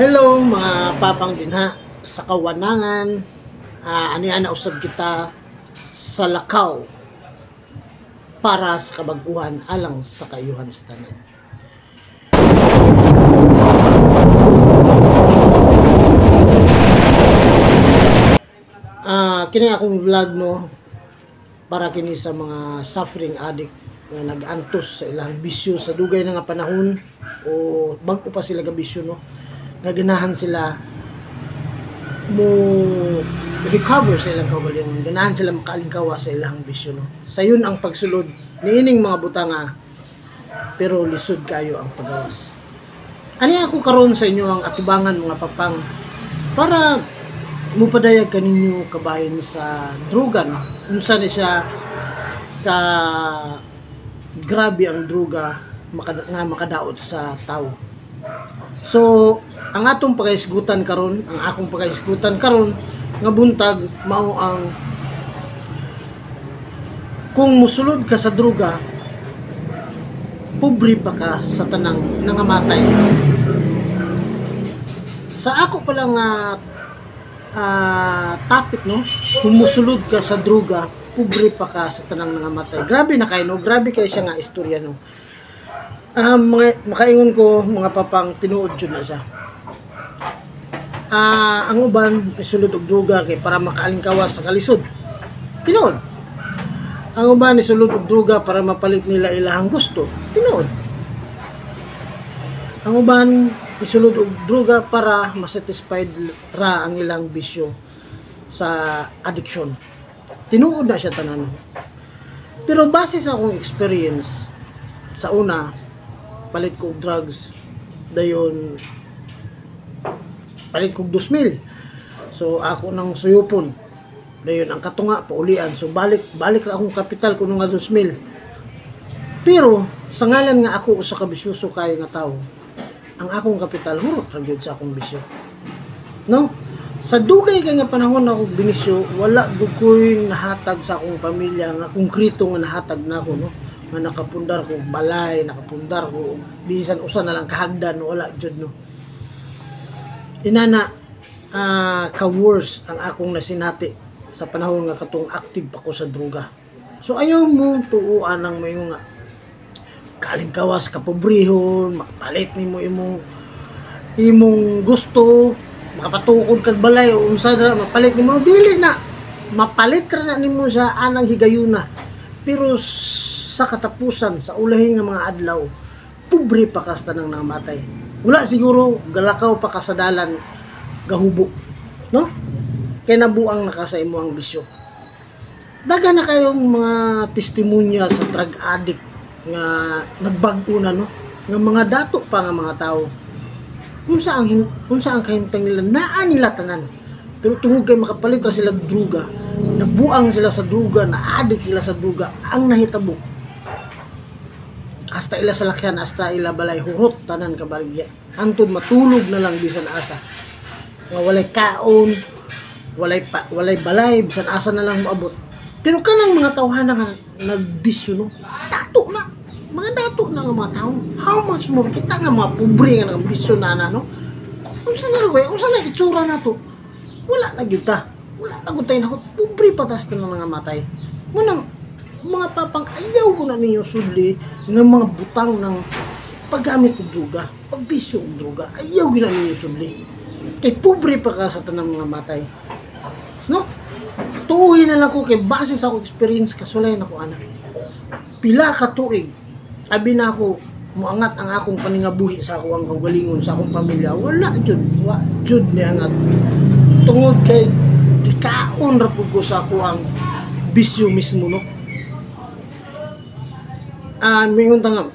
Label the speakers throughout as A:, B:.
A: Hello mga papang dinha sa kawanangan, anihan na usab kita sa lakaw para sa kabaguhan alang sa kayuhan sa tanan. Kini akong vlog para kini sa mga suffering addict nga nag-antos sa ilang bisyo sa dugay na nga panahon o bago pa sila gabisyo naganahan sila mo recover sa ilang kaugalingon, ganahan sila makalingkawa sa ilang bisyo sayon ang pagsulod niining mga butanga, pero lisod kayo ang pagawas. Ani ako karon sa inyo ang atubangan mga papang para mupadayag kaninyo kabahin sa druga unsa ni siya ka grabe ang druga nga makadaot sa tao. So ang atong pagaisgutan karon, ang akong pagaisgutan karon nga buntag mao ang kung musulod ka sa druga, pobre pa ka sa tanang nangamatay. Sa ako pa lang topic kung musulod ka sa druga, pobre pa ka sa tanang nangamatay. Grabe na kayo grabe kayo siya nga istorya makaingon ko mga papang tinuod jud na siya. Ang uban isulod og druga kay para makaalingkawas sa kalisod. Tinuod. Ang uban isulod og druga para mapalit nila ilahang gusto. Tinuod. Ang uban isulod og druga para masatisfied ra ang ilang bisyo sa addiction. Tinuod na siya tanan. Pero base sa akong experience, sa una palit ko og drugs, dayon palit kog 2,000. So ako nang suyupon. Dayon ang katunga paulian. So balik ra akong kapital kuno nga 2,000. Pero sa ngalan nga ako usa ka bisyoso kay nga tawo, ang akong kapital hurot ra gyud sa akong bisyo. Sa dugay kay nga panahon ako binisyo, wala gud koy nahatag sa akong pamilya nga konkreto nga nahatag nako nga nakapundar ko balay, nakapundar ko bisan usa na lang kahagdan, wala jud inana ka-worse ang akong nasinati sa panahon nga katong active ako sa droga. So ayaw mo tuuan ng mayo nga kalingkawas ka pobrehon, makapalit nimo imong gusto, makapatukod kag balay o unsa dra mapalit nimo, dili na mapalit ka na nimo sa anang higayuna. Pero sa katapusan sa ulahi nga mga adlaw, pobre pa ka sa tanang nangamatay. Wala siguro galakaw pa ka sa dalan gahubo, kay nabuang na ka sa imo ang bisyo. Daga na kayong mga testimonya sa drug addict nga nagbag-o na nga mga dato pa nga mga tao. Unsa ang kahimtang nila naa nila tanan, pero tungod kay makapalit ra sila druga, nabuang sila sa druga, na-addict sila sa druga, ang nahitabo hasta ila salakyan, hasta ila balay hurot tanan kabaligya, hantod matulog na lang bisan asa nga walay kaon, walay balay bisan asa na lang moabot. Pero kanang mga tawhana nga nagbisyo dato na mga mga tao, how much more kita nga mga pobre nga ng bisyo na unsa na raway, unsa na itsura na to, wala na gyud ta, wala na gyud tay nako pobre patas ta nga matay. Munang mga papang ayaw ko na ninyo sudli ng mga butang ng paggamit ng droga, pagbisyo ng droga, ayaw ko na ninyo sudli kay pobre pa ka sa tanang mga matay. Tuuhin na lang ko kay base sa akong experience, kasulay na ko anak pila ka tuig abi na ako muangat ang akong paningabuhi sa ako ang kaugalingon sa akong pamilya, wala jud ni angat tungod kay gikaon ra pud ko sa ako ang bisyo mismo mingon ta nga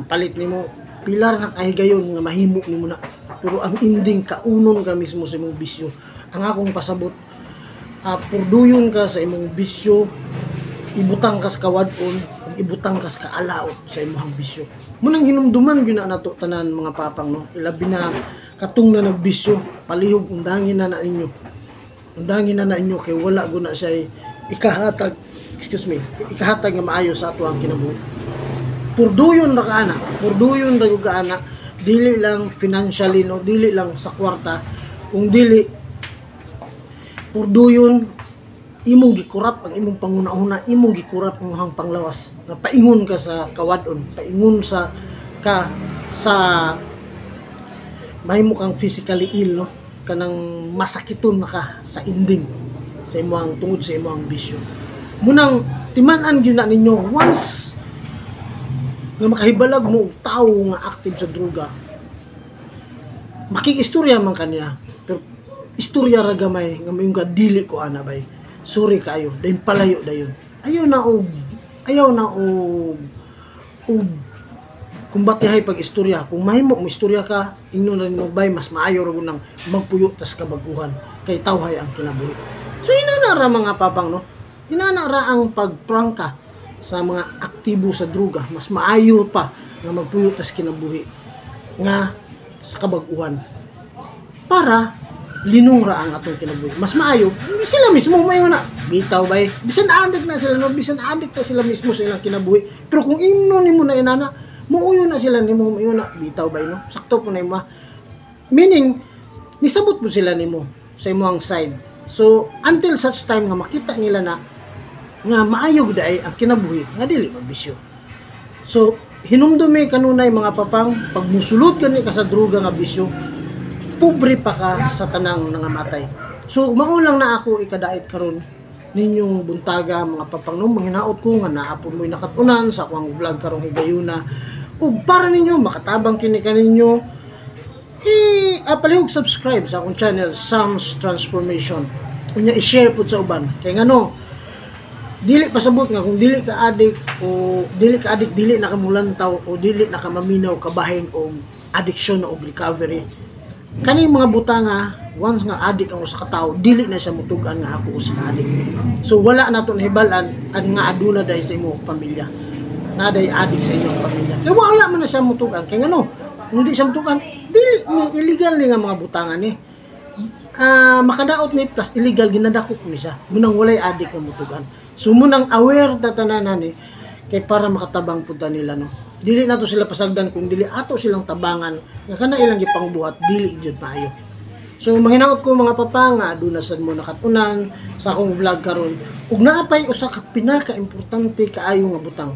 A: palit nimo pilar na kahigayon nga mahimo nimo na, pero ang ending kaunon ka mismo sa imong bisyo. Ang akong pasabot, purduyon ka sa imong bisyo, ibutang ka sa kawadon, ibutang ka sa kaalaot sa imong bisyo. Munang hinumduman gyud na nato tanan mga papang ilabi na katong na nagbisyo, palihog undangin na ninyo kay wala guna siya ikahatag nga maayo sa ato ang kinabuhi. Purduyon ra ka ana dili lang financially, no, dili lang sa kwarta, kung dili purduyon imong gikurap ang imong panguna-una, imong gikurap ang imong panglawas, na paingon ka sa kawadon, paingon sa mahimo kang physically ill, no, kanang masakiton na ka sa ending sa imong tungod sa imong bisyo. Munang timan-an gyud na ninyo, once nga makahibalag mo og tawo nga active sa droga, makikistorya man kaniya, pero istorya ra gamay nga mayong dili ko ana bay, sorry kayo dayon palayo dayon, ayaw na og kung batihay pag istorya, kung mahimo mo istorya ka, ingnon na mo bay, mas maayo ra nang magpuyo tas kabaguhan kay tawhay ang kinabuhi. So inana ra mga papang, no, inana ra ang pagprangka sa mga aktibo sa droga, mas maayo pa nga magpuyo tas kinabuhi nga sa kabaguhan, para linong ra ang atong kinabuhi. Mas maayo sila mismo mayo na bitaw bay, bisan adik na sila, no, bisan adik na sila mismo sa ilang kinabuhi, pero kung ingnon nimo na inana, muuyo na sila nimo, mayo na bitaw bay, no, sakto po na imo, meaning nisabot po sila nimo sa imong side. So until such time nga makita nila na nga maayo gud ay ang kinabuhi nga dili mabisyo. So hinumdumi kanunay mga papang, pag musulod gani ka sa droga nga bisyo, pobre pa ka sa tanang nangamatay. So maulang na ako ikadait karon ninyong buntaga mga papang, no, manghinaot ko nga naapon mo'y nakatunan sa akong vlog karong higayuna, ug para ninyo makatabang kini kaninyo, palihog subscribe sa akong channel Sam's Transformation, unya i-share pud sa uban, kay ngano dili pasabot nga kung dili ka adik o dili na kamulantaw o dili na kamaminaw kabahin og addiction o recovery. Kani mga butanga, once nga adik ang usa ka tawo, dili na siya mutugan nga ako usa ka adik. So wala na to nahibalan ang nga aduna dahil sa imong pamilya, na dahil adik sa inyong pamilya, kaya wala man na siya mutugan. Kaya ngano, hindi siya mutugan, dili illegal ni nga mga butanga ni, makadaot ni plus illegal, ginadakop ni siya, munang walay adik nga mutugan. So munang aware tatananan ni, kay para makatabang punta nila, no, dili nato sila pasagdan, kung dili ato silang tabangan nga kana ilang gipangbuhat, dili jud maayo. So manghinaot ko mga papa nga aduna sad mo nakatunan sa akong vlog karon, ug naapay usa ka pinaka-importante kaayo nga butang.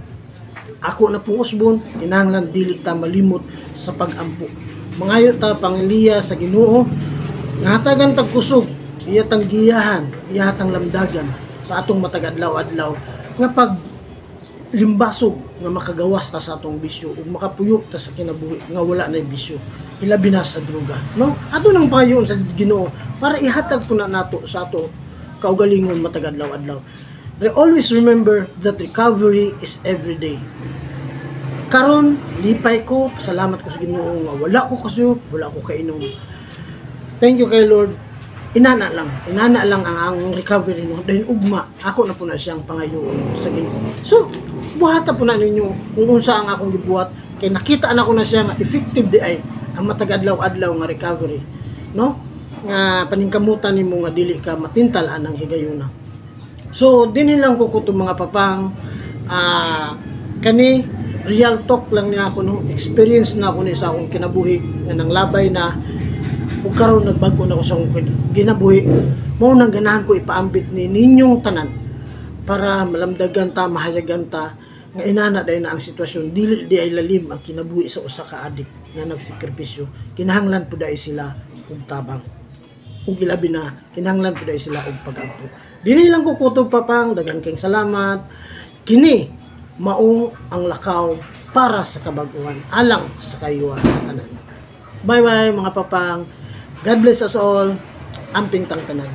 A: Ako na pong usbon, kinahanglan dili ta malimot sa pag-ampo. Mangayo ta pangiliya sa Ginoo, nga hatagan tag kusog, iya tang giyahan, iya tang lamdagan sa atong matag adlaw-adlaw nga pag limbasog nga makagawas ta sa atong bisyo ug makapuyo ta sa kinabuhi nga wala na bisyo, ilabi na sa droga, no, ato nang payon sa Ginoo para ihatag po na nato sa ato kaugalingon matag adlaw-adlaw. Always remember that recovery is every day. Karon lipay ko, salamat ko sa Ginoo nga wala ko kasuyop, wala ko kainom. Thank you kay Lord. Inana lang ang recovery mo, dahil ugma ako na po na siyang pangayoon sa Ginoo. So buhata po na ninyo kung unsa ang akong gibuhat, kay nakita na ko na siya nga effective di ay ang matagadlaw-adlaw nga recovery, no, nga paningkamutan nimo nga dili ka matintal anang higayuna. So dinhi lang ko kuto mga papang, kani real talk lang niya ako, no, experience na ako ni sa akong kinabuhi nga nanglabay na, ug karon nagbago na ako sa akong ginabuhi, mao nang ganahan ko ipaambit ni ninyong tanan para malamdagan ta, mahayagan ta nga inana dahil na ang sitwasyon dili di ay lalim ang kinabuhi sa usa ka adik nga nagsikripisyo. Kinahanglan po dahil sila og tabang, ug ilabi na kinahanglan po dahil sila og pag-ampo. Dinhi lang ko kutob papang, daghang kayong salamat. Kini mao ang lakaw para sa kabaguhan alang sa kayuhan sa tanan. Bye bye mga papang, God bless us all, amping tang tanan.